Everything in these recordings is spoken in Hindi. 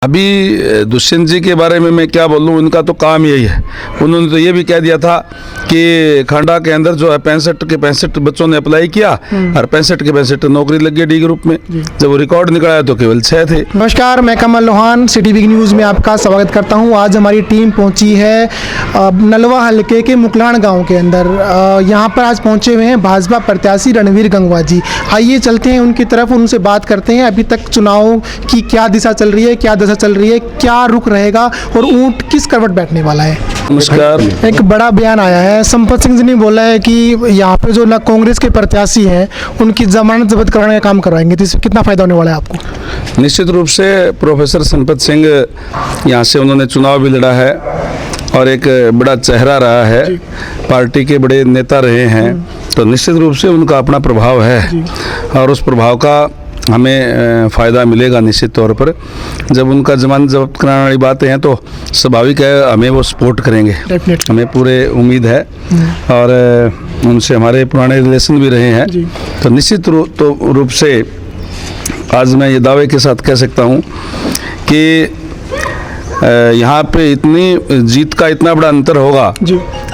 अभी दुष्यंत जी के बारे में मैं क्या बोलूं, उनका तो काम यही है। उन्होंने तो ये भी कह दिया था कि खांडा के अंदर जो है 65 के 65 बच्चों ने अप्लाई किया और 65 के 65 नौकरी लग गई डी ग्रुप में। जब वो रिकॉर्ड निकला तो केवल 6 थे। नमस्कार, मैं कमल लोहान सिटी बिग न्यूज़ में आपका स्वागत करता हूं। आज हमारी टीम पहुंची है नलवा हलके के मुकलान गांव के अंदर। यहां पर आज पहुंचे हुए हैं भाजपा प्रत्याशी रणवीर गंगवा जी। आइए चलते हैं उनकी तरफ, उनसे बात करते हैं अभी तक चुनाव की क्या दिशा चल रही है, क्या दशा चल रही है, क्या रुख रहेगा और ऊंट किस करवट बैठने वाला है। नमस्कार। एक बड़ा बयान आया है, संपत सिंह जी ने बोला है कि यहाँ पे जो कांग्रेस के प्रत्याशी हैं उनकी जमानत जब्त कराने का काम करवाएंगे, तो इससे कितना फायदा होने वाला है आपको? निश्चित रूप से प्रोफेसर संपत सिंह यहाँ से उन्होंने चुनाव भी लड़ा है और एक बड़ा चेहरा रहा है, पार्टी के बड़े नेता रहे हैं, तो निश्चित रूप से उनका अपना प्रभाव है और उस प्रभाव का हमें फ़ायदा मिलेगा निश्चित तौर पर। जब उनका जमानत जब्त कराने वाली बातें हैं तो स्वाभाविक है हमें वो सपोर्ट करेंगे, हमें पूरे उम्मीद है और उनसे हमारे पुराने रिलेशन भी रहे हैं। तो निश्चित रूप से आज मैं ये दावे के साथ कह सकता हूँ कि यहाँ पे इतनी जीत का इतना बड़ा अंतर होगा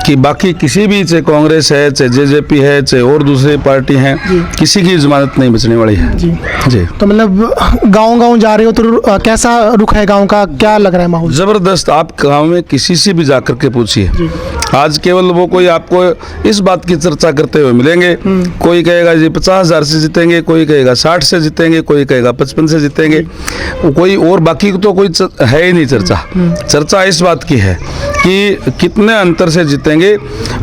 कि बाकी किसी भी, चाहे कांग्रेस है, चाहे जेजेपी है, चाहे और दूसरी पार्टी हैं, किसी की जमानत नहीं बचने वाली है। जी। तो मतलब गांव जा रहे हो तो कैसा रुख है गांव का, क्या लग रहा है माहौल? जबरदस्त। आप गांव में किसी से भी जाकर के पूछिए, आज केवल वो कोई आपको इस बात की चर्चा करते हुए मिलेंगे। कोई कहेगा जी 50,000 से जीतेंगे, कोई कहेगा 60 से जीतेंगे, कोई कहेगा 55 से जीतेंगे, कोई और बाकी तो कोई है ही नहीं चर्चा। चर्चा इस बात की है कि कितने अंतर से जीतेंगे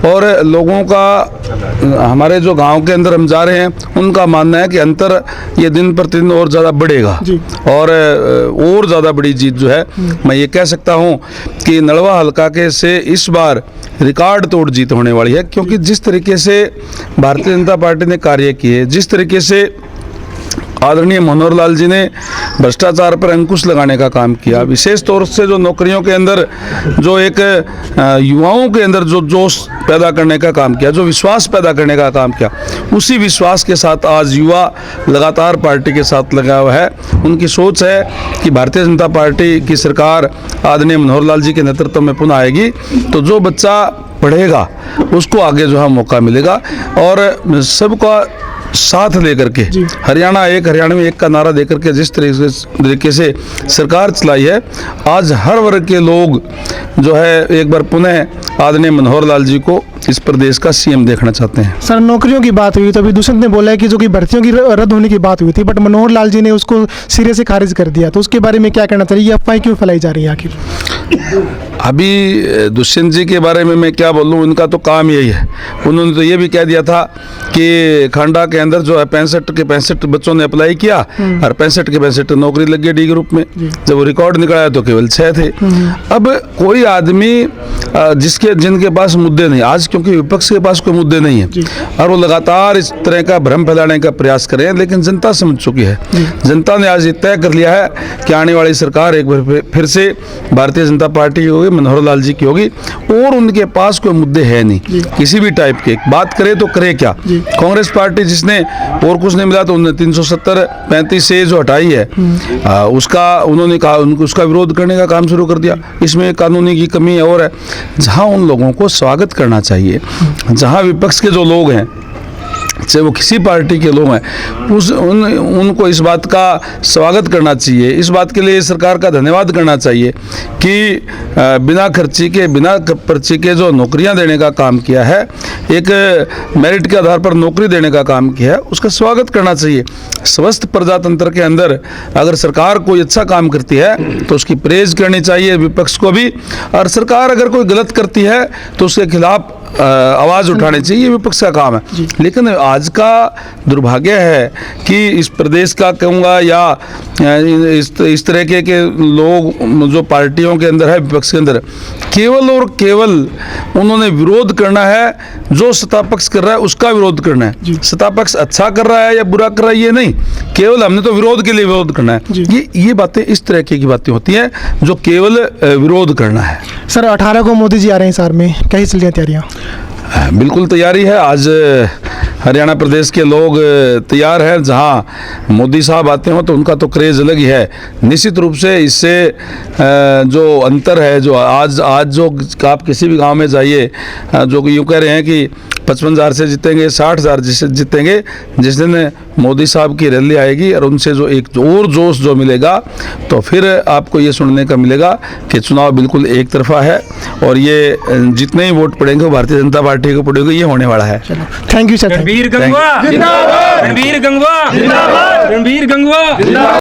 और लोगों का, हमारे जो गांव के अंदर हम जा रहे हैं उनका मानना है कि अंतर ये दिन प्रतिदिन और ज़्यादा बढ़ेगा और ज़्यादा बड़ी जीत जो है, मैं ये कह सकता हूँ कि नलवा हल्का के से इस बार रिकॉर्ड तोड़ जीत होने वाली है। क्योंकि जिस तरीके से भारतीय जनता पार्टी ने कार्य किए, जिस तरीके से आदरणीय मनोहर लाल जी ने भ्रष्टाचार पर अंकुश लगाने का काम किया, विशेष तौर से जो नौकरियों के अंदर जो एक युवाओं के अंदर जो जोश पैदा करने का काम किया, जो विश्वास पैदा करने का काम किया, उसी विश्वास के साथ आज युवा लगातार पार्टी के साथ लगा हुआ है। उनकी सोच है कि भारतीय जनता पार्टी की सरकार आदरणीय मनोहर लाल जी के नेतृत्व में पुनः आएगी तो जो बच्चा पढ़ेगा उसको आगे जो है मौका मिलेगा और सबका साथ लेकर के हरियाणा में एक का नारा देकर के जिस तरीके से सरकार चलाई है, आज हर वर्ग के लोग जो है एक बार पुनः आदरणीय मनोहर लाल जी को इस प्रदेश का सीएम देखना चाहते हैं। सर, नौकरियों की बात हुई तो अभी दुष्यंत ने बोला है कि जो कि भर्तियों की रद्द होने की बात हुई थी, बट मनोहर लाल जी ने उसको सिरे से खारिज कर दिया, तो उसके बारे में क्या कहना चाहिए? अफवाह क्यों फैलाई जा रही है आखिर? अभी दुष्यंत जी के बारे में मैं क्या बोलूं, उनका तो काम यही है। उन्होंने तो ये भी कह दिया था कि खांडा के अंदर जो है 65 के 65 बच्चों ने अप्लाई किया और 65 के 65 नौकरी लग गई डी ग्रुप में। जब वो रिकॉर्ड निकला तो केवल 6 थे। अब कोई आदमी जिनके पास मुद्दे नहीं, आज क्योंकि विपक्ष के पास कोई मुद्दे नहीं है और वो लगातार इस तरह का भ्रम फैलाने का प्रयास कर रहे हैं, लेकिन जनता समझ चुकी है। जनता ने आज ये तय कर लिया है कि आने वाली सरकार एक बार फिर से भारतीय जनता पार्टी की होगी, मनोहर लाल जी की होगी और उनके पास कोई मुद्दे है नहीं किसी भी टाइप के। बात करे तो करे क्या? कांग्रेस पार्टी जिसने और कुछ नहीं मिला तो उन्होंने 370-35 से जो हटाई है, उसका उन्होंने कहा उसका विरोध करने का काम शुरू कर दिया। इसमें कानूनी की कमी और है। जहां उन लोगों को स्वागत करना चाहिए, जहां विपक्ष के जो लोग हैं, चाहे वो किसी पार्टी के लोग हैं, उनको इस बात का स्वागत करना चाहिए। इस बात के लिए सरकार का धन्यवाद करना चाहिए कि बिना खर्ची के, बिना पर्ची के जो नौकरियां देने का काम किया है, एक मेरिट के आधार पर नौकरी देने का काम किया है, उसका स्वागत करना चाहिए। स्वस्थ प्रजातंत्र के अंदर अगर सरकार कोई अच्छा काम करती है तो उसकी प्रेज करनी चाहिए विपक्ष को भी, और सरकार अगर कोई गलत करती है तो उसके खिलाफ आवाज़ उठानी चाहिए, विपक्ष का काम है। लेकिन आज का दुर्भाग्य है कि इस प्रदेश का कहूँगा या इस तरह के लोग जो पार्टियों के अंदर है, विपक्ष के अंदर, केवल और केवल उन्होंने विरोध करना है। जो सत्ता पक्ष कर रहा है उसका विरोध करना है। सत्ता पक्ष अच्छा कर रहा है या बुरा कर रहा है ये नहीं, केवल हमने तो विरोध के लिए विरोध करना है। ये बातें, इस तरह की बातें होती हैं जो केवल विरोध करना है। सर, 18 को मोदी जी आ रहे हैं हिसार में, कैसी चल रही हैं तैयारियाँ? बिल्कुल तैयारी है। आज हरियाणा प्रदेश के लोग तैयार हैं। जहाँ मोदी साहब आते हो तो उनका तो क्रेज़ अलग ही है। निश्चित रूप से इससे जो अंतर है, जो आज जो आप किसी भी गांव में जाइए, जो यूँ कह रहे हैं कि 55,000 से जीतेंगे, 60,000 से जीतेंगे, जिस दिन मोदी साहब की रैली आएगी और उनसे जो एक और जोश जो मिलेगा, तो फिर आपको ये सुनने का मिलेगा कि चुनाव बिल्कुल एक तरफा है और ये जितने ही वोट पड़ेंगे वो भारतीय जनता पार्टी को पड़ेगा, ये होने वाला है। Thank you sir. Ranbir Gangwa जिंदाबाद, रणबीर गंगवा जिंदाबाद, रणबीर गंगवा।